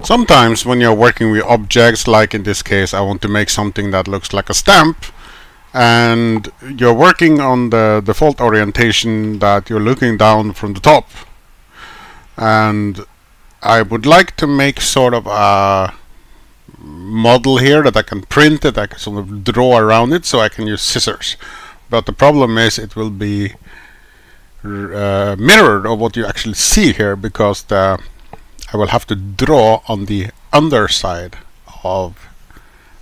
Sometimes when you're working with objects, like in this case I want to make something that looks like a stamp, and you're working on the default orientation that you're looking down from the top, and I would like to make sort of a model here that I can print it, I can sort of draw around it, so I can use scissors. But the problem is it will be mirrored of what you actually see here, because I will have to draw on the underside of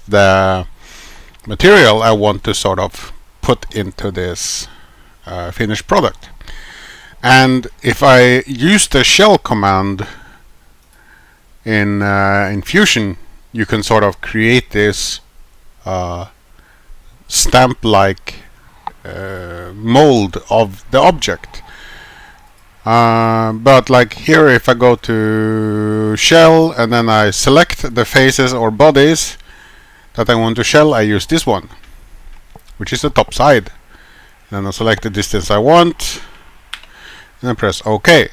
the material I want to sort of put into this finished product. And if I use the shell command in Fusion, you can sort of create this stamp-like mold of the object. But like here, if I go to shell and then I select the faces or bodies that I want to shell, I use this one, which is the top side. Then I select the distance I want and I press OK.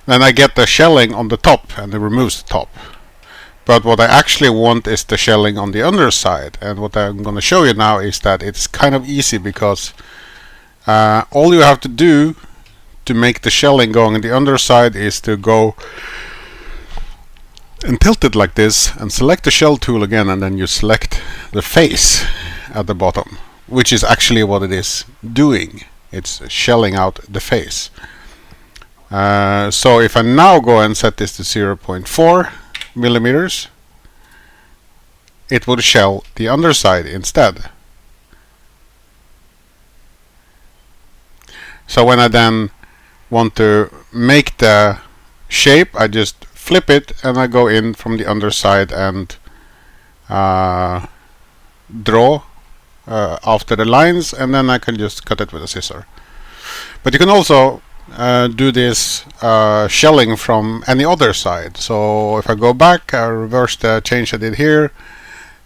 Then I get the shelling on the top, and it removes the top. But what I actually want is the shelling on the underside, and what I'm going to show you now is that it's kind of easy, because all you have to do to make the shelling go on the underside is to go and tilt it like this and select the shell tool again, and then you select the face at the bottom, which is actually what it is doing. It's shelling out the face. So if I now go and set this to 0.4 millimeters, it would shell the underside instead. So when I then want to make the shape, I just flip it and I go in from the underside and draw after the lines, and then I can just cut it with a scissor. But you can also do this shelling from any other side. So if I go back, I reverse the change I did here,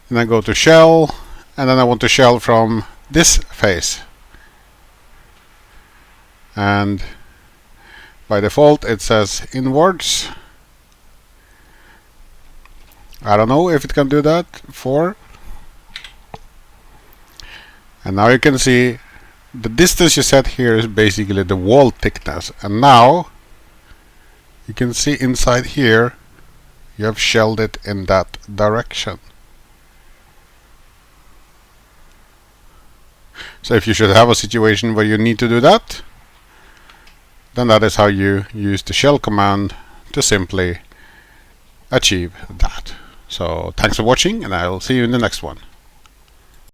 and I go to shell, and then I want to shell from this face, and by default it says inwards. I don't know if it can do that. And now you can see the distance you set here is basically the wall thickness, and now you can see inside here you have shelled it in that direction. So if you should have a situation where you need to do that, then that is how you use the shell command to simply achieve that. So thanks for watching, and I'll see you in the next one.